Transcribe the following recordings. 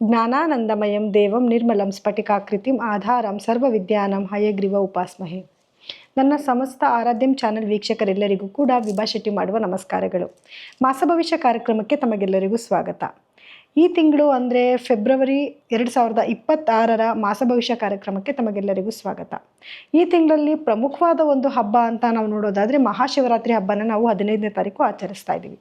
ಜ್ಞಾನಾನಂದಮಯಂ ದೇವಂ ನಿರ್ಮಲಂ ಸ್ಫಟಿಕಾಕೃತಿಂ ಆಧಾರಂ ಸರ್ವವಿದ್ಯಾನಾಂ ಹಯಗ್ರೀವ ಉಪಾಸ್ಮಹೆ. ನನ್ನ ಸಮಸ್ತ ಆರಾಧ್ಯಂ ಚಾನಲ್ ವೀಕ್ಷಕರೆಲ್ಲರಿಗೂ ಕೂಡ ವಿಭಾ ಶೆಟ್ಟಿ ಮಾಡುವ ನಮಸ್ಕಾರಗಳು. ಮಾಸ ಭವಿಷ್ಯ ಕಾರ್ಯಕ್ರಮಕ್ಕೆ ತಮಗೆಲ್ಲರಿಗೂ ಸ್ವಾಗತ. ಈ ತಿಂಗಳು ಅಂದರೆ ಫೆಬ್ರವರಿ 2026ರ ಮಾಸ ಭವಿಷ್ಯ ಕಾರ್ಯಕ್ರಮಕ್ಕೆ ತಮಗೆಲ್ಲರಿಗೂ ಸ್ವಾಗತ. ಈ ತಿಂಗಳಲ್ಲಿ ಪ್ರಮುಖವಾದ ಒಂದು ಹಬ್ಬ ಅಂತ ನಾವು ನೋಡೋದಾದರೆ ಮಹಾಶಿವರಾತ್ರಿ ಹಬ್ಬನ ನಾವು 15ನೇ ತಾರೀಕು ಆಚರಿಸ್ತಾ ಇದ್ದೀವಿ.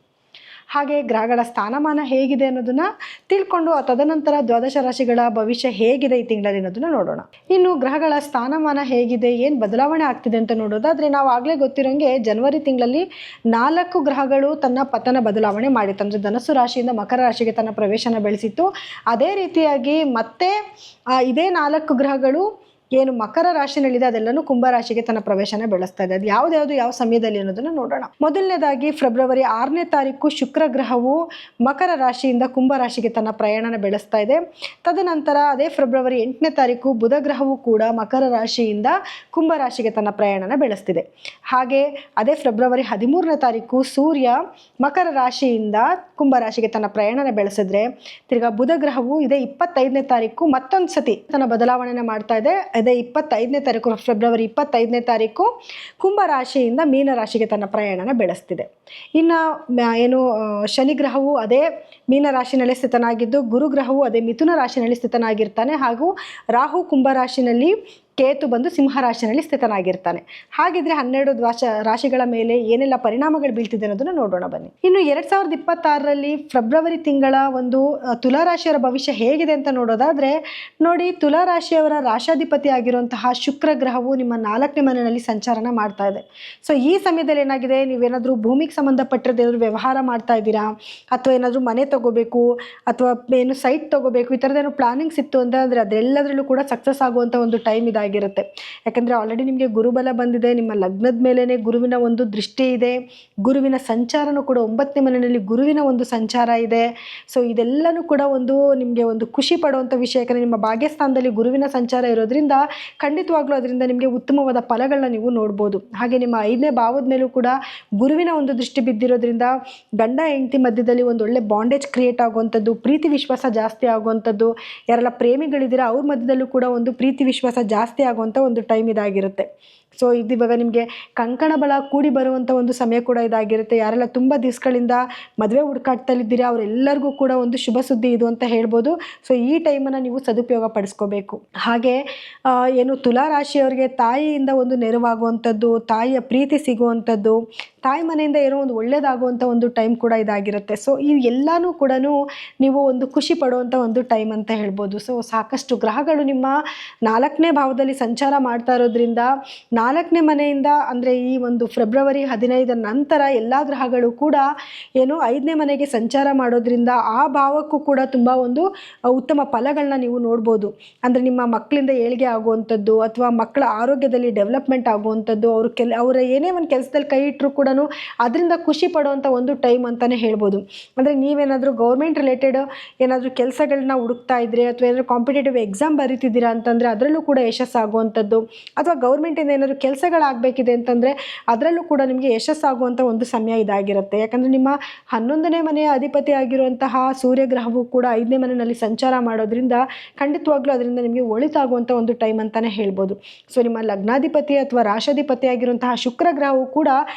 ಹಾಗೆ ಗ್ರಹಗಳ ಸ್ಥಾನಮಾನ ಹೇಗಿದೆ ಅನ್ನೋದನ್ನ ತಿಳ್ಕೊಂಡು ತದನಂತರ ದ್ವಾದಶ ರಾಶಿಗಳ ಭವಿಷ್ಯ ಹೇಗಿದೆ ಈ ತಿಂಗಳಲ್ಲಿ ಅನ್ನೋದನ್ನ ನೋಡೋಣ. ಇನ್ನು ಗ್ರಹಗಳ ಸ್ಥಾನಮಾನ ಹೇಗಿದೆ, ಏನು ಬದಲಾವಣೆ ಆಗ್ತಿದೆ ಅಂತ ನೋಡೋದಾದರೆ ನಾವು ಆಗಲೇ ಗೊತ್ತಿರೋಂಗೆ ಜನವರಿ ತಿಂಗಳಲ್ಲಿ 4 ಗ್ರಹಗಳು ತನ್ನ ಪತನ ಬದಲಾವಣೆ ಮಾಡಿತ್ತು. ಅಂದರೆ ಧನಸ್ಸು ರಾಶಿಯಿಂದ ಮಕರ ರಾಶಿಗೆ ತನ್ನ ಪ್ರವೇಶನ ಬೆಳೆಸಿತ್ತು. ಅದೇ ರೀತಿಯಾಗಿ ಮತ್ತೆ ಇದೇ 4 ಗ್ರಹಗಳು ಏನು ಮಕರ ರಾಶಿನಲ್ಲಿದೆ ಅದೆಲ್ಲನೂ ಕುಂಭರಾಶಿಗೆ ತನ್ನ ಪ್ರವೇಶನ ಬೆಳೆಸ್ತಾ ಇದೆ. ಅದು ಯಾವ್ದು ಯಾವ ಸಮಯದಲ್ಲಿ ಅನ್ನೋದನ್ನ ನೋಡೋಣ. ಮೊದಲನೇದಾಗಿ ಫೆಬ್ರವರಿ 6ನೇ ತಾರೀಕು ಶುಕ್ರ ಗ್ರಹವು ಮಕರ ರಾಶಿಯಿಂದ ಕುಂಭರಾಶಿಗೆ ತನ್ನ ಪ್ರಯಾಣನ ಬೆಳೆಸ್ತಾ ಇದೆ. ತದನಂತರ ಅದೇ ಫೆಬ್ರವರಿ 8ನೇ ತಾರೀಕು ಬುಧ ಗ್ರಹವು ಕೂಡ ಮಕರ ರಾಶಿಯಿಂದ ಕುಂಭರಾಶಿಗೆ ತನ್ನ ಪ್ರಯಾಣನ ಬೆಳೆಸ್ತಿದೆ. ಹಾಗೆ ಅದೇ ಫೆಬ್ರವರಿ 13ನೇ ತಾರೀಕು ಸೂರ್ಯ ಮಕರ ರಾಶಿಯಿಂದ ಕುಂಭರಾಶಿಗೆ ತನ್ನ ಪ್ರಯಾಣನ ಬೆಳೆಸಿದ್ರೆ ತಿರ್ಗಾ ಬುಧ ಗ್ರಹವು ಇದೇ 25ನೇ ತಾರೀಕು ಮತ್ತೊಂದು ಸತಿ ತನ್ನ ಬದಲಾವಣೆನ ಮಾಡ್ತಾ ಇದೆ. ಅದೇ 25ನೇ ತಾರೀಕು ಫೆಬ್ರವರಿ 25ನೇ ತಾರೀಕು ಕುಂಭರಾಶಿಯಿಂದ ಮೀನರಾಶಿಗೆ ತನ್ನ ಪ್ರಯಾಣನ ಬೆಳೆಸ್ತಿದೆ. ಇನ್ನು ಏನು ಶನಿ ಗ್ರಹವು ಅದೇ ಮೀನರಾಶಿನಲ್ಲಿ ಸ್ಥಿತನಾಗಿದ್ದು, ಗುರುಗ್ರಹವು ಅದೇ ಮಿಥುನ ರಾಶಿನಲ್ಲಿ ಸ್ಥಿತನಾಗಿರ್ತಾನೆ. ಹಾಗೂ ರಾಹು ಕುಂಭರಾಶಿನಲ್ಲಿ, ಕೇತು ಬಂದು ಸಿಂಹರಾಶಿನಲ್ಲಿ ಸ್ಥಿತನಾಗಿರ್ತಾನೆ. ಹಾಗಿದ್ರೆ 12 ರಾಶಿಗಳ ಮೇಲೆ ಏನೆಲ್ಲ ಪರಿಣಾಮಗಳು ಬೀಳ್ತಿದೆ ಅನ್ನೋದನ್ನು ನೋಡೋಣ ಬನ್ನಿ. ಇನ್ನು 2026ರಲ್ಲಿ ಫೆಬ್ರವರಿ ತಿಂಗಳ ಒಂದು ತುಲಾರಾಶಿಯವರ ಭವಿಷ್ಯ ಹೇಗಿದೆ ಅಂತ ನೋಡೋದಾದರೆ ನೋಡಿ, ತುಲಾರಾಶಿಯವರ ರಾಶಾಧಿಪತಿ ಆಗಿರುವಂತಹ ಶುಕ್ರ ಗ್ರಹವು ನಿಮ್ಮ 4ನೇ ಮನೆಯಲ್ಲಿ ಸಂಚಾರನ ಮಾಡ್ತಾ ಇದೆ. ಸೊ ಈ ಸಮಯದಲ್ಲಿ ಏನಾಗಿದೆ, ನೀವೇನಾದರೂ ಭೂಮಿಗೆ ಸಂಬಂಧಪಟ್ಟಿರೋದು ಏನಾದರೂ ವ್ಯವಹಾರ ಮಾಡ್ತಾ ಇದ್ದೀರಾ, ಅಥವಾ ಏನಾದರೂ ಮನೆ ತಗೋಬೇಕು ಅಥವಾ ಏನು ಸೈಟ್ ತಗೋಬೇಕು, ಈ ಥರದ್ದೇನು ಪ್ಲಾನಿಂಗ್ಸ್ ಇತ್ತು ಅಂತಂದರೆ ಅದೆಲ್ಲದರಲ್ಲೂ ಕೂಡ ಸಕ್ಸಸ್ ಆಗುವಂಥ ಒಂದು ಟೈಮ್ ಇದಾಗಿರುತ್ತೆ. ಯಾಕಂದರೆ ಆಲ್ರೆಡಿ ನಿಮಗೆ ಗುರುಬಲ ಬಂದಿದೆ, ನಿಮ್ಮ ಲಗ್ನದ ಮೇಲೇ ಗುರುವಿನ ಒಂದು ದೃಷ್ಟಿ ಇದೆ, ಗುರುವಿನ ಸಂಚಾರನೂ ಕೂಡ 9ನೇ ಮನೆಯಲ್ಲಿ ಗುರುವಿನ ಒಂದು ಸಂಚಾರ ಇದೆ. ಸೊ ಇದೆಲ್ಲನೂ ಕೂಡ ಒಂದು ನಿಮಗೆ ಒಂದು ಖುಷಿ ಪಡುವಂಥ ವಿಷಯ. ಯಾಕಂದರೆ ನಿಮ್ಮ ಭಾಗ್ಯಸ್ಥಾನದಲ್ಲಿ ಗುರುವಿನ ಸಂಚಾರ ಇರೋದ್ರಿಂದ ಖಂಡಿತವಾಗ್ಲೂ ಅದರಿಂದ ನಿಮಗೆ ಉತ್ತಮವಾದ ಫಲಗಳನ್ನ ನೀವು ನೋಡ್ಬೋದು. ಹಾಗೆ ನಿಮ್ಮ 5ನೇ ಭಾವದ ಮೇಲೂ ಕೂಡ ಗುರುವಿನ ಒಂದು ದೃಷ್ಟಿ ಬಿದ್ದಿರೋದ್ರಿಂದ ಗಂಡ ಹೆಂಡತಿ ಮಧ್ಯದಲ್ಲಿ ಒಂದು ಒಳ್ಳೆ ಬಾಂಡೇಜ್ ಕ್ರಿಯೇಟ್ ಆಗುವಂಥದ್ದು, ಪ್ರೀತಿ ವಿಶ್ವಾಸ ಜಾಸ್ತಿ ಆಗುವಂಥದ್ದು, ಯಾರೆಲ್ಲ ಪ್ರೇಮಿಗಳಿದ್ದೀರಾ ಅವ್ರ ಮಧ್ಯದಲ್ಲೂ ಕೂಡ ಒಂದು ಪ್ರೀತಿ ವಿಶ್ವಾಸ ಜಾಸ್ತಿ ಆಗುವಂಥ ಒಂದು ಟೈಮ್ ಇದಾಗಿರುತ್ತೆ. ಸೊ ಇದು ಇವಾಗ ನಿಮಗೆ ಕಂಕಣ ಬಲ ಕೂಡಿ ಬರುವಂಥ ಒಂದು ಸಮಯ ಕೂಡ ಇದಾಗಿರುತ್ತೆ. ಯಾರೆಲ್ಲ ತುಂಬ ದಿವಸಗಳಿಂದ ಮದುವೆ ಹುಡುಕಾಡ್ತಲಿದ್ದೀರಾ ಅವರೆಲ್ಲರಿಗೂ ಕೂಡ ಒಂದು ಶುಭ ಸುದ್ದಿ ಇದು ಅಂತ ಹೇಳ್ಬೋದು. ಸೊ ಈ ಟೈಮನ್ನು ನೀವು ಸದುಪಯೋಗ ಪಡಿಸ್ಕೋಬೇಕು. ಹಾಗೆ ಏನು ತುಲಾರಾಶಿಯವರಿಗೆ ತಾಯಿಯಿಂದ ಒಂದು ನೆರವಾಗುವಂಥದ್ದು, ತಾಯಿಯ ಪ್ರೀತಿ ಸಿಗುವಂಥದ್ದು, ತಾಯಿ ಮನೆಯಿಂದ ಏನೋ ಒಂದು ಒಳ್ಳೇದಾಗುವಂಥ ಒಂದು ಟೈಮ್ ಕೂಡ ಇದಾಗಿರುತ್ತೆ. ಸೊ ಈ ಎಲ್ಲನೂ ಕೂಡ ನೀವು ಒಂದು ಖುಷಿ ಪಡುವಂಥ ಒಂದು ಟೈಮ್ ಅಂತ ಹೇಳ್ಬೋದು. ಸೊ ಸಾಕಷ್ಟು ಗ್ರಹಗಳು ನಿಮ್ಮ 4ನೇ ಭಾವದಲ್ಲಿ ಸಂಚಾರ ಮಾಡ್ತಾ ಇರೋದ್ರಿಂದ 4ನೇ ಮನೆಯಿಂದ ಅಂದರೆ ಈ ಒಂದು ಫೆಬ್ರವರಿ 15 ನಂತರ ಎಲ್ಲ ಗ್ರಹಗಳು ಕೂಡ ಏನು 5ನೇ ಮನೆಗೆ ಸಂಚಾರ ಮಾಡೋದ್ರಿಂದ ಆ ಭಾವಕ್ಕೂ ಕೂಡ ತುಂಬ ಒಂದು ಉತ್ತಮ ಫಲಗಳನ್ನ ನೀವು ನೋಡ್ಬೋದು. ಅಂದರೆ ನಿಮ್ಮ ಮಕ್ಕಳಿಂದ ಏಳಿಗೆ ಆಗುವಂಥದ್ದು, ಅಥವಾ ಮಕ್ಕಳ ಆರೋಗ್ಯದಲ್ಲಿ ಡೆವಲಪ್ಮೆಂಟ್ ಆಗುವಂಥದ್ದು, ಅವರ ಏನೇ ಒಂದು ಕೆಲಸದಲ್ಲಿ ಕೈ ಇಟ್ಟರು ಕೂಡ ಅದರಿಂದ ಖುಷಿ ಪಡುವಂಥ ಒಂದು ಟೈಮ್ ಅಂತಲೇ ಹೇಳ್ಬೋದು. ಅಂದರೆ ನೀವೇನಾದರೂ ಗೌರ್ಮೆಂಟ್ ರಿಲೇಟೆಡ್ ಏನಾದರೂ ಕೆಲಸಗಳನ್ನ ಹುಡುಕ್ತಾ ಇದ್ರೆ, ಅಥವಾ ಏನಾದರೂ ಕಾಂಪಿಟೇಟಿವ್ ಎಕ್ಸಾಮ್ ಬರೀತಿದ್ದೀರಾ ಅಂತಂದರೆ ಅದರಲ್ಲೂ ಕೂಡ ಯಶಸ್ಸಾಗುವಂಥದ್ದು, ಅಥವಾ ಗೌರ್ಮೆಂಟಿಂದ ಏನಾದರೂ ಕೆಲಸಗಳಾಗಬೇಕಿದೆ ಅಂತಂದರೆ ಅದರಲ್ಲೂ ಕೂಡ ನಿಮಗೆ ಯಶಸ್ಸಾಗುವಂಥ ಒಂದು ಸಮಯ ಇದಾಗಿರುತ್ತೆ. ಯಾಕಂದರೆ ನಿಮ್ಮ 11ನೇ ಮನೆಯ ಅಧಿಪತಿ ಆಗಿರುವಂತಹ ಸೂರ್ಯಗ್ರಹವು ಕೂಡ 5ನೇ ಮನೆಯಲ್ಲಿ ಸಂಚಾರ ಮಾಡೋದ್ರಿಂದ ಖಂಡಿತವಾಗ್ಲೂ ಅದರಿಂದ ನಿಮಗೆ ಒಳಿತಾಗುವಂಥ ಒಂದು ಟೈಮ್ ಅಂತಲೇ ಹೇಳ್ಬೋದು. ಸೊ ನಿಮ್ಮ ಲಗ್ನಾಧಿಪತಿ ಅಥವಾ ರಾಶಾಧಿಪತಿ ಆಗಿರುವಂತಹ ಶುಕ್ರ ಗ್ರಹವು ಕೂಡ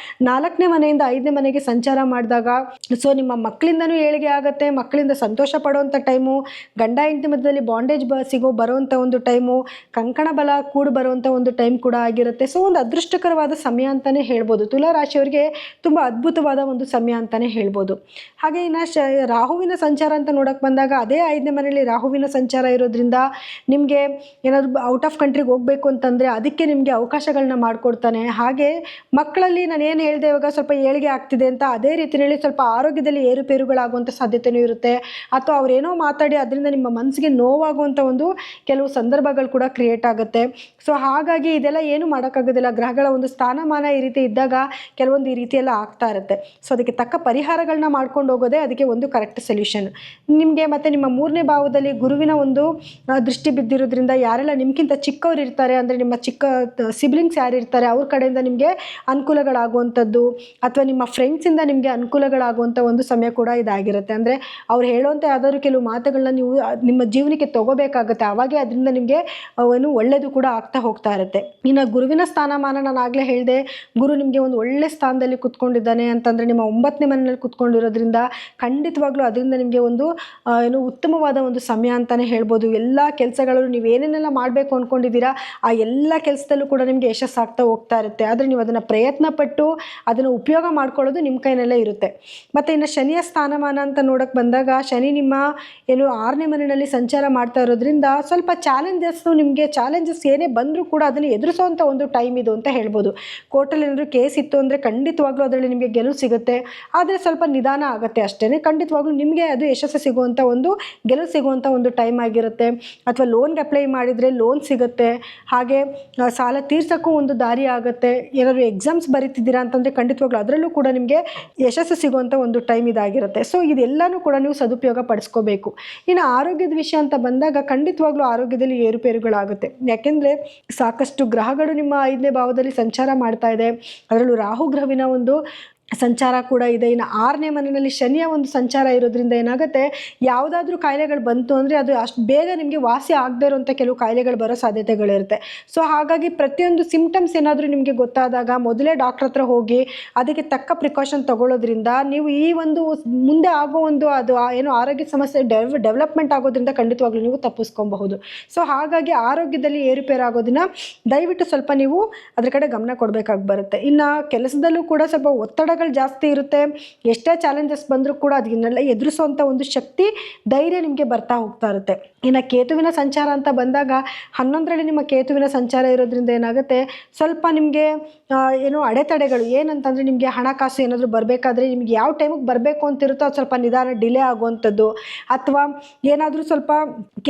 4ನೇ ಮನೆಯಿಂದ 5ನೇ ಮನೆಗೆ ಸಂಚಾರ ಮಾಡಿದಾಗ ಸೊ ನಿಮ್ಮ ಮಕ್ಕಳಿಂದನೂ ಏಳಿಗೆ ಆಗುತ್ತೆ, ಮಕ್ಕಳಿಂದ ಸಂತೋಷ ಪಡುವಂಥ ಟೈಮು, ಗಂಡ ಹೆಂಡತಿ ಮಧ್ಯದಲ್ಲಿ ಬಾಂಡೇಜ್ ಬರುವಂಥ ಒಂದು ಟೈಮು, ಕಂಕಣ ಬಲ ಕೂಡಿ ಬರುವಂಥ ಒಂದು ಟೈಮ್ ಕೂಡ ಆಗಿರುತ್ತೆ. ಸೊ ಒಂದು ಅದೃಷ್ಟಕರವಾದ ಸಮಯ ಅಂತಲೇ ಹೇಳ್ಬೋದು. ತುಲಾರಾಶಿಯವರಿಗೆ ತುಂಬ ಅದ್ಭುತವಾದ ಒಂದು ಸಮಯ ಅಂತಲೇ ಹೇಳ್ಬೋದು. ಹಾಗೆ ಇನ್ನು ರಾಹುವಿನ ಸಂಚಾರ ಅಂತ ನೋಡೋಕೆ ಬಂದಾಗ ಅದೇ 5ನೇ ಮನೆಯಲ್ಲಿ ರಾಹುವಿನ ಸಂಚಾರ ಇರೋದ್ರಿಂದ ನಿಮಗೆ ಏನಾದರೂ ಔಟ್ ಆಫ್ ಕಂಟ್ರಿಗೆ ಹೋಗಬೇಕು ಅಂತಂದರೆ ಅದಕ್ಕೆ ನಿಮಗೆ ಅವಕಾಶಗಳನ್ನ ಮಾಡಿಕೊಡ್ತಾನೆ. ಹಾಗೆ ಮಕ್ಕಳಲ್ಲಿ ನಾನು ಏನು ಹೇಳಿದೆ ಇವಾಗ ಸ್ವಲ್ಪ ಏಳಿಗೆ ಆಗ್ತಿದೆ ಅಂತ, ಅದೇ ರೀತಿಯಲ್ಲಿ ಸ್ವಲ್ಪ ಆರೋಗ್ಯದಲ್ಲಿ ಏರುಪೇರುಗಳಾಗುವಂಥ ಸಾಧ್ಯತೆಯೂ ಇರುತ್ತೆ. ಅಥವಾ ಅವರೇನೋ ಮಾತಾಡಿ ಅದರಿಂದ ನಿಮ್ಮ ಮನಸ್ಸಿಗೆ ನೋವಾಗುವಂಥ ಒಂದು ಕೆಲವು ಸಂದರ್ಭಗಳು ಕೂಡ ಕ್ರಿಯೇಟ್ ಆಗುತ್ತೆ. ಸೊ ಹಾಗಾಗಿ ಇದೆಲ್ಲ ಏನು ಮಾಡೋಕ್ಕಾಗೋದಿಲ್ಲ. ಗ್ರಹಗಳ ಒಂದು ಸ್ಥಾನಮಾನ ಈ ರೀತಿ ಇದ್ದಾಗ ಕೆಲವೊಂದು ಈ ರೀತಿ ಎಲ್ಲ ಆಗ್ತಾ ಇರುತ್ತೆ. ಸೊ ಅದಕ್ಕೆ ತಕ್ಕ ಪರಿಹಾರಗಳನ್ನ ಮಾಡ್ಕೊಂಡು ಹೋಗೋದೇ ಅದಕ್ಕೆ ಒಂದು ಕರೆಕ್ಟ್ ಸೊಲ್ಯೂಷನ್ ನಿಮಗೆ. ಮತ್ತು ನಿಮ್ಮ 3ನೇ ಭಾವದಲ್ಲಿ ಗುರುವಿನ ಒಂದು ದೃಷ್ಟಿ ಬಿದ್ದಿರೋದ್ರಿಂದ ಯಾರೆಲ್ಲ ನಿಮ್ಗಿಂತ ಚಿಕ್ಕವ್ರು ಇರ್ತಾರೆ, ಅಂದರೆ ನಿಮ್ಮ ಚಿಕ್ಕ ಸಿಬ್ಲಿಂಗ್ಸ್ ಯಾರು ಇರ್ತಾರೆ ಅವ್ರ ಕಡೆಯಿಂದ ನಿಮಗೆ ಅನುಕೂಲಗಳಾಗುವಂಥ ಆಗುವಂಥದ್ದು ಅಥವಾ ನಿಮ್ಮ ಫ್ರೆಂಡ್ಸಿಂದ ನಿಮಗೆ ಅನುಕೂಲಗಳಾಗುವಂಥ ಒಂದು ಸಮಯ ಕೂಡ ಇದಾಗಿರುತ್ತೆ. ಅಂದರೆ ಅವ್ರು ಹೇಳುವಂಥ ಯಾವ್ದಾದ್ರು ಕೆಲವು ಮಾತುಗಳನ್ನ ನೀವು ನಿಮ್ಮ ಜೀವನಕ್ಕೆ ತಗೋಬೇಕಾಗುತ್ತೆ. ಆವಾಗೇ ಅದರಿಂದ ನಿಮಗೆ ಏನು ಒಳ್ಳೆಯದು ಕೂಡ ಆಗ್ತಾ ಹೋಗ್ತಾ ಇರುತ್ತೆ. ಇನ್ನು ಗುರುವಿನ ಸ್ಥಾನಮಾನ ನಾನು ಆಗಲೇ ಹೇಳಿದೆ, ಗುರು ನಿಮಗೆ ಒಂದು ಒಳ್ಳೆ ಸ್ಥಾನದಲ್ಲಿ ಕುತ್ಕೊಂಡಿದ್ದಾನೆ ಅಂತಂದರೆ ನಿಮ್ಮ 9ನೇ ಮನೆಯಲ್ಲಿ ಕುತ್ಕೊಂಡಿರೋದ್ರಿಂದ ಖಂಡಿತವಾಗ್ಲೂ ಅದರಿಂದ ನಿಮಗೆ ಒಂದು ಏನು ಉತ್ತಮವಾದ ಒಂದು ಸಮಯ ಅಂತಲೇ ಹೇಳ್ಬೋದು. ಎಲ್ಲ ಕೆಲಸಗಳು ನೀವು ಏನೇನೆಲ್ಲ ಮಾಡಬೇಕು ಅಂದ್ಕೊಂಡಿದ್ದೀರಾ ಆ ಎಲ್ಲ ಕೆಲಸದಲ್ಲೂ ಕೂಡ ನಿಮಗೆ ಯಶಸ್ಸಾಗ್ತಾ ಹೋಗ್ತಾ ಇರುತ್ತೆ. ಆದರೆ ನೀವು ಅದನ್ನು ಪ್ರಯತ್ನ ಪಟ್ಟು ಅದನ್ನು ಉಪಯೋಗ ಮಾಡ್ಕೊಳ್ಳೋದು ನಿಮ್ಮ ಕೈನಲ್ಲೇ ಇರುತ್ತೆ. ಮತ್ತು ಇನ್ನು ಶನಿಯ ಸ್ಥಾನಮಾನ ಅಂತ ನೋಡೋಕ್ಕೆ ಬಂದಾಗ ಶನಿ ನಿಮ್ಮ ಏನು 6ನೇ ಮನೆಯಲ್ಲಿ ಸಂಚಾರ ಮಾಡ್ತಾ ಇರೋದ್ರಿಂದ ಸ್ವಲ್ಪ ಚಾಲೆಂಜಸ್ ಏನೇ ಬಂದರೂ ಕೂಡ ಅದನ್ನು ಎದುರಿಸೋವಂಥ ಒಂದು ಟೈಮ್ ಇದು ಅಂತ ಹೇಳ್ಬೋದು. ಕೋರ್ಟಲ್ಲಿ ಏನಾದರೂ ಕೇಸ್ ಇತ್ತು ಅಂದರೆ ಖಂಡಿತವಾಗ್ಲೂ ಅದರಲ್ಲಿ ನಿಮಗೆ ಗೆಲುವು ಸಿಗುತ್ತೆ. ಆದರೆ ಸ್ವಲ್ಪ ನಿಧಾನ ಆಗುತ್ತೆ ಅಷ್ಟೇ. ಖಂಡಿತವಾಗ್ಲೂ ನಿಮಗೆ ಅದು ಯಶಸ್ಸು ಸಿಗುವಂಥ ಗೆಲುವು ಸಿಗುವಂಥ ಒಂದು ಟೈಮ್ ಆಗಿರುತ್ತೆ. ಅಥವಾ ಲೋನ್ಗೆ ಅಪ್ಲೈ ಮಾಡಿದರೆ ಲೋನ್ ಸಿಗುತ್ತೆ. ಹಾಗೆ ಸಾಲ ತೀರ್ಸೋಕ್ಕೂ ಒಂದು ದಾರಿ ಆಗುತ್ತೆ. ಏನಾದರೂ ಎಕ್ಸಾಮ್ಸ್ ಬರೀತಿದ್ದೀರಾ ಅಂತಂದರೆ ಖಂಡಿತವಾಗ್ಲೂ ಅದರಲ್ಲೂ ಕೂಡ ನಿಮಗೆ ಯಶಸ್ಸು ಸಿಗುವಂಥ ಒಂದು ಟೈಮ್ ಇದಾಗಿರುತ್ತೆ. ಸೊ ಇದೆಲ್ಲನೂ ಕೂಡ ನೀವು ಸದುಪಯೋಗ ಪಡಿಸ್ಕೋಬೇಕು. ಇನ್ನು ಆರೋಗ್ಯದ ವಿಷಯ ಅಂತ ಬಂದಾಗ ಖಂಡಿತವಾಗ್ಲೂ ಆರೋಗ್ಯದಲ್ಲಿ ಏರುಪೇರುಗಳಾಗುತ್ತೆ. ಯಾಕೆಂದರೆ ಸಾಕಷ್ಟು ಗ್ರಹಗಳು ನಿಮ್ಮ 5ನೇ ಭಾವದಲ್ಲಿ ಸಂಚಾರ ಮಾಡ್ತಾ ಇದೆ. ಅದರಲ್ಲೂ ರಾಹು ಗ್ರಹವಿನ ಒಂದು ಸಂಚಾರ ಕೂಡ ಇದೆ. ಇನ್ನು 6ನೇ ಮನೆಯಲ್ಲಿ ಶನಿಯ ಒಂದು ಸಂಚಾರ ಇರೋದ್ರಿಂದ ಏನಾಗುತ್ತೆ, ಯಾವುದಾದ್ರೂ ಕಾಯಿಲೆಗಳು ಬಂತು ಅಂದರೆ ಅದು ಅಷ್ಟು ಬೇಗ ನಿಮಗೆ ವಾಸಿ ಆಗದೇ ಇರೋಂಥ ಕೆಲವು ಕಾಯಿಲೆಗಳು ಬರೋ ಸಾಧ್ಯತೆಗಳಿರುತ್ತೆ. ಸೊ ಹಾಗಾಗಿ ಪ್ರತಿಯೊಂದು ಸಿಂಪ್ಟಮ್ಸ್ ಏನಾದರೂ ನಿಮಗೆ ಗೊತ್ತಾದಾಗ ಮೊದಲೇ ಡಾಕ್ಟ್ರ್ ಹತ್ರ ಹೋಗಿ ಅದಕ್ಕೆ ತಕ್ಕ ಪ್ರಿಕಾಷನ್ ತಗೊಳ್ಳೋದ್ರಿಂದ ನೀವು ಈ ಒಂದು ಮುಂದೆ ಆಗೋ ಒಂದು ಅದು ಏನು ಆರೋಗ್ಯ ಸಮಸ್ಯೆ ಡೆವಲಪ್ಮೆಂಟ್ ಆಗೋದ್ರಿಂದ ಖಂಡಿತವಾಗ್ಲೂ ನೀವು ತಪ್ಪಿಸ್ಕೊಬಹುದು. ಸೊ ಹಾಗಾಗಿ ಆರೋಗ್ಯದಲ್ಲಿ ಏರುಪೇರು ಆಗೋದನ್ನ ದಯವಿಟ್ಟು ಸ್ವಲ್ಪ ನೀವು ಅದ್ರ ಕಡೆ ಗಮನ ಕೊಡಬೇಕಾಗಿ ಬರುತ್ತೆ. ಇನ್ನು ಕೆಲಸದಲ್ಲೂ ಕೂಡ ಸ್ವಲ್ಪ ಒತ್ತಡಗಳು ಜಾಸ್ತಿ ಇರುತ್ತೆ. ಎಷ್ಟೇ ಚಾಲೆಂಜಸ್ ಬಂದರೂ ಕೂಡ ಅದನ್ನೆಲ್ಲ ಎದುರಿಸುವಂಥ ಒಂದು ಶಕ್ತಿ, ಧೈರ್ಯ ನಿಮಗೆ ಬರ್ತಾ ಹೋಗ್ತಾ ಇರುತ್ತೆ. ಇನ್ನು ಕೇತುವಿನ ಸಂಚಾರ ಅಂತ ಬಂದಾಗ 11ರಲ್ಲಿ ನಿಮ್ಮ ಕೇತುವಿನ ಸಂಚಾರ ಇರೋದ್ರಿಂದ ಏನಾಗುತ್ತೆ, ಸ್ವಲ್ಪ ನಿಮಗೆ ಏನು ಅಡೆತಡೆಗಳು ಏನಂತಂದರೆ ನಿಮಗೆ ಹಣಕಾಸು ಏನಾದರೂ ಬರಬೇಕಾದ್ರೆ ನಿಮ್ಗೆ ಯಾವ ಟೈಮಿಗೆ ಬರಬೇಕು ಅಂತಿರುತ್ತೋ ಅದು ಸ್ವಲ್ಪ ನಿಧಾನ ಡಿಲೇ ಆಗುವಂಥದ್ದು, ಅಥವಾ ಏನಾದರೂ ಸ್ವಲ್ಪ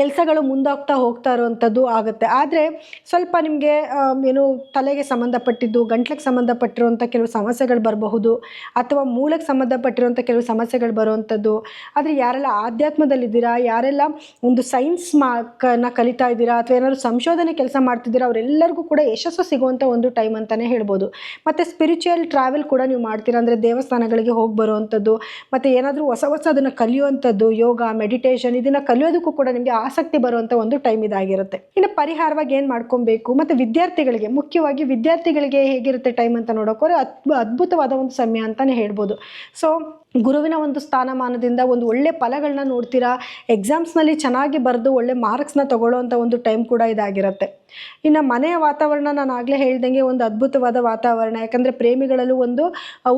ಕೆಲಸಗಳು ಮುಂದಾಗ್ತಾ ಹೋಗ್ತಾ ಇರುವಂಥದ್ದು ಆಗುತ್ತೆ. ಆದರೆ ಸ್ವಲ್ಪ ನಿಮಗೆ ಏನು ತಲೆಗೆ ಸಂಬಂಧಪಟ್ಟಿದ್ದು, ಗಂಟ್ಲಿಗೆ ಸಂಬಂಧಪಟ್ಟಿರುವಂಥ ಕೆಲವು ಸಮಸ್ಯೆಗಳು ಬರಬಹುದು, ಅಥವಾ ಮೂಳೆಗೆ ಸಂಬಂಧಪಟ್ಟಿರುವಂಥ ಕೆಲವು ಸಮಸ್ಯೆಗಳು ಬರುವಂಥದ್ದು. ಆದರೆ ಯಾರೆಲ್ಲ ಆಧ್ಯಾತ್ಮದಲ್ಲಿದ್ದೀರಾ, ಯಾರೆಲ್ಲ ಒಂದು ಸೈನ್ಸ್ ಕಲಿತಾ ಇದ್ದೀರಾ ಅಥವಾ ಏನಾದರೂ ಸಂಶೋಧನೆ ಕೆಲಸ ಮಾಡ್ತಿದ್ದೀರಾ ಅವರೆಲ್ಲರಿಗೂ ಕೂಡ ಯಶಸ್ಸು ಸಿಗುವಂಥ ಒಂದು ಟೈಮ್ ಅಂತಲೇ ಹೇಳ್ಬೋದು. ಮತ್ತು ಸ್ಪಿರಿಚುವಲ್ ಟ್ರಾವೆಲ್ ಕೂಡ ನೀವು ಮಾಡ್ತೀರಾ ಅಂದರೆ ದೇವಸ್ಥಾನಗಳಿಗೆ ಹೋಗಿ ಬರುವಂಥದ್ದು, ಮತ್ತು ಏನಾದರೂ ಹೊಸ ಅದನ್ನು ಕಲಿಯುವಂಥದ್ದು, ಯೋಗ, ಮೆಡಿಟೇಷನ್ ಇದನ್ನು ಕಲಿಯೋದಕ್ಕೂ ಕೂಡ ನಿಮಗೆ ಆಸಕ್ತಿ ಬರುವಂಥ ಒಂದು ಟೈಮ್ ಇದಾಗಿರುತ್ತೆ. ಇನ್ನು ಪರಿಹಾರವಾಗಿ ಏನು ಮಾಡ್ಕೊಬೇಕು, ಮತ್ತು ವಿದ್ಯಾರ್ಥಿಗಳಿಗೆ, ಮುಖ್ಯವಾಗಿ ವಿದ್ಯಾರ್ಥಿಗಳಿಗೆ ಹೇಗಿರುತ್ತೆ ಟೈಮ್ ಅಂತ ನೋಡೋಕೋರೆ ಅದ್ಭುತವಾದ ಒಂದು ಸಮಯ ಅಂತಲೇ ಹೇಳ್ಬೋದು. ಸೊ ಗುರುವಿನ ಒಂದು ಸ್ಥಾನಮಾನದಿಂದ ಒಂದು ಒಳ್ಳೆ ಫಲಗಳನ್ನ ನೋಡ್ತೀರಾ. ಎಕ್ಸಾಮ್ಸ್ನಲ್ಲಿ ಚೆನ್ನಾಗಿ ಬರೆದು ಒಳ್ಳೆ ಮಾರ್ಕ್ಸ್ನ ತಗೊಳ್ಳೋವಂಥ ಒಂದು ಟೈಮ್ ಕೂಡ ಇದಾಗಿರುತ್ತೆ. ಇನ್ನು ಮನೆಯ ವಾತಾವರಣ ನಾನು ಆಗಲೇ ಹೇಳ್ದಂಗೆ ಒಂದು ಅದ್ಭುತವಾದ ವಾತಾವರಣ. ಯಾಕಂದರೆ ಪ್ರೇಮಿಗಳಲ್ಲೂ ಒಂದು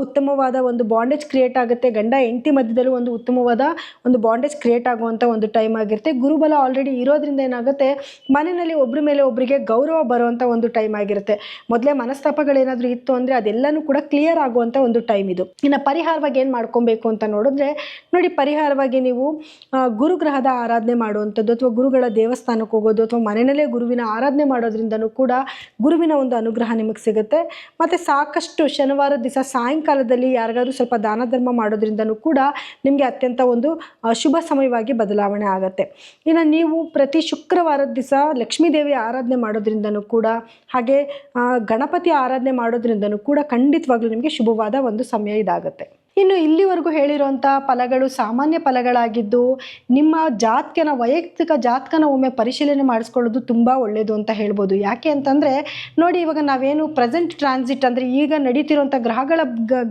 ಉತ್ತಮವಾದ ಒಂದು ಬಾಂಡೇಜ್ ಕ್ರಿಯೇಟ್ ಆಗುತ್ತೆ. ಗಂಡ ಹೆಂಡತಿ ಮಧ್ಯದಲ್ಲೂ ಒಂದು ಉತ್ತಮವಾದ ಒಂದು ಬಾಂಡೇಜ್ ಕ್ರಿಯೇಟ್ ಆಗುವಂಥ ಒಂದು ಟೈಮ್ ಆಗಿರುತ್ತೆ. ಗುರುಬಲ ಆಲ್ರೆಡಿ ಇರೋದ್ರಿಂದ ಏನಾಗುತ್ತೆ, ಮನೆಯಲ್ಲಿ ಒಬ್ಬರ ಮೇಲೆ ಒಬ್ಬರಿಗೆ ಗೌರವ ಬರುವಂಥ ಒಂದು ಟೈಮ್ ಆಗಿರುತ್ತೆ. ಮೊದಲೇ ಮನಸ್ತಾಪಗಳೇನಾದರೂ ಇತ್ತು ಅಂದರೆ ಅದೆಲ್ಲನೂ ಕೂಡ ಕ್ಲಿಯರ್ ಆಗುವಂಥ ಒಂದು ಟೈಮ್ ಇದು. ಇನ್ನು ಪರಿಹಾರವಾಗಿ ಏನು ಮಾಡ್ಕೊಬೇಕು ಅಂತ ನೋಡಿದ್ರೆ ನೋಡಿ, ಪರಿಹಾರವಾಗಿ ನೀವು ಗುರುಗ್ರಹದ ಆರಾಧನೆ ಮಾಡುವಂಥದ್ದು, ಅಥವಾ ಗುರುಗಳ ದೇವಸ್ಥಾನಕ್ಕೆ ಹೋಗೋದು, ಅಥವಾ ಮನೆಯಲ್ಲೇ ಗುರುವಿನ ಆರಾಧನೆ ಮಾಡೋದ್ರಿಂದನೂ ಕೂಡ ಗುರುವಿನ ಒಂದು ಅನುಗ್ರಹ ನಿಮಗೆ ಸಿಗುತ್ತೆ. ಮತ್ತು ಸಾಕಷ್ಟು ಶನಿವಾರದ ದಿವಸ ಸಾಯಂಕಾಲದಲ್ಲಿ ಯಾರಿಗಾದ್ರೂ ಸ್ವಲ್ಪ ದಾನ ಧರ್ಮ ಮಾಡೋದ್ರಿಂದನೂ ಕೂಡ ನಿಮಗೆ ಅತ್ಯಂತ ಒಂದು ಶುಭ ಸಮಯವಾಗಿ ಬದಲಾವಣೆ ಆಗುತ್ತೆ. ಇನ್ನು ನೀವು ಪ್ರತಿ ಶುಕ್ರವಾರದ ದಿವಸ ಲಕ್ಷ್ಮೀ ದೇವಿ ಆರಾಧನೆ ಮಾಡೋದ್ರಿಂದನೂ ಕೂಡ, ಹಾಗೆ ಗಣಪತಿ ಆರಾಧನೆ ಮಾಡೋದ್ರಿಂದನೂ ಕೂಡ ಖಂಡಿತವಾಗ್ಲೂ ನಿಮಗೆ ಶುಭವಾದ ಒಂದು ಸಮಯ ಇದಾಗುತ್ತೆ. ಇನ್ನು ಇಲ್ಲಿವರೆಗೂ ಹೇಳಿರುವಂಥ ಫಲಗಳು ಸಾಮಾನ್ಯ ಫಲಗಳಾಗಿದ್ದು, ನಿಮ್ಮ ವೈಯಕ್ತಿಕ ಜಾತಕನ ಒಮ್ಮೆ ಪರಿಶೀಲನೆ ಮಾಡಿಸ್ಕೊಳ್ಳೋದು ತುಂಬ ಒಳ್ಳೆಯದು ಅಂತ ಹೇಳ್ಬೋದು. ಯಾಕೆ ಅಂತಂದರೆ ನೋಡಿ, ಇವಾಗ ನಾವೇನು ಪ್ರೆಸೆಂಟ್ ಟ್ರಾನ್ಸಿಟ್ ಅಂದರೆ ಈಗ ನಡೀತಿರುವಂಥ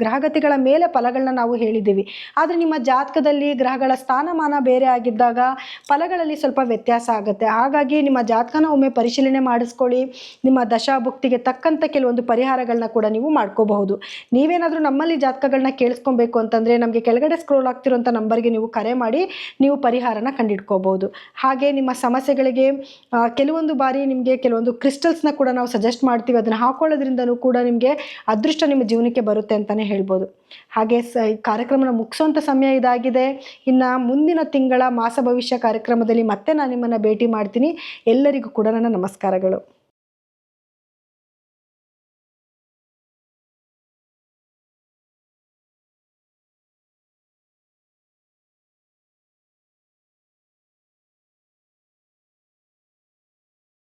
ಗ್ರಹಗತಿಗಳ ಮೇಲೆ ಫಲಗಳನ್ನ ನಾವು ಹೇಳಿದ್ದೀವಿ. ಆದರೆ ನಿಮ್ಮ ಜಾತಕದಲ್ಲಿ ಗ್ರಹಗಳ ಸ್ಥಾನಮಾನ ಬೇರೆ ಆಗಿದ್ದಾಗ ಫಲಗಳಲ್ಲಿ ಸ್ವಲ್ಪ ವ್ಯತ್ಯಾಸ ಆಗುತ್ತೆ. ಹಾಗಾಗಿ ನಿಮ್ಮ ಜಾತಕನ ಒಮ್ಮೆ ಪರಿಶೀಲನೆ ಮಾಡಿಸ್ಕೊಳ್ಳಿ. ನಿಮ್ಮ ದಶಾಭುಕ್ತಿಗೆ ತಕ್ಕಂಥ ಕೆಲವೊಂದು ಪರಿಹಾರಗಳನ್ನ ಕೂಡ ನೀವು ಮಾಡ್ಕೋಬಹುದು. ನೀವೇನಾದರೂ ನಮ್ಮಲ್ಲಿ ಜಾತಕಗಳನ್ನ ಕೇಳಿಸ್ಕೊಂಡು ಬೇಕು ಅಂತಂದರೆ ನಮಗೆ ಕೆಳಗಡೆ ಸ್ಕ್ರೋಲ್ ಆಗ್ತಿರೋಂಥ ನಂಬರ್ಗೆ ನೀವು ಕರೆ ಮಾಡಿ ನೀವು ಪರಿಹಾರನ ಕಂಡುಹಿಡ್ಕೋಬಹುದು. ಹಾಗೆ ನಿಮ್ಮ ಸಮಸ್ಯೆಗಳಿಗೆ ಕೆಲವೊಂದು ಬಾರಿ ನಿಮಗೆ ಕೆಲವೊಂದು ಕ್ರಿಸ್ಟಲ್ಸ್ನ ಕೂಡ ನಾವು ಸಜೆಸ್ಟ್ ಮಾಡ್ತೀವಿ. ಅದನ್ನು ಹಾಕೊಳ್ಳೋದ್ರಿಂದನೂ ಕೂಡ ನಿಮಗೆ ಅದೃಷ್ಟ ನಿಮ್ಮ ಜೀವನಕ್ಕೆ ಬರುತ್ತೆ ಅಂತಲೇ ಹೇಳ್ಬೋದು. ಹಾಗೆ ಈ ಕಾರ್ಯಕ್ರಮನ ಮುಗಿಸೋಂಥ ಸಮಯ ಇದಾಗಿದೆ. ಇನ್ನು ಮುಂದಿನ ತಿಂಗಳ ಮಾಸ ಭವಿಷ್ಯ ಕಾರ್ಯಕ್ರಮದಲ್ಲಿ ಮತ್ತೆ ನಾನು ನಿಮ್ಮನ್ನು ಭೇಟಿ ಮಾಡ್ತೀನಿ. ಎಲ್ಲರಿಗೂ ಕೂಡ ನನ್ನ ನಮಸ್ಕಾರಗಳು.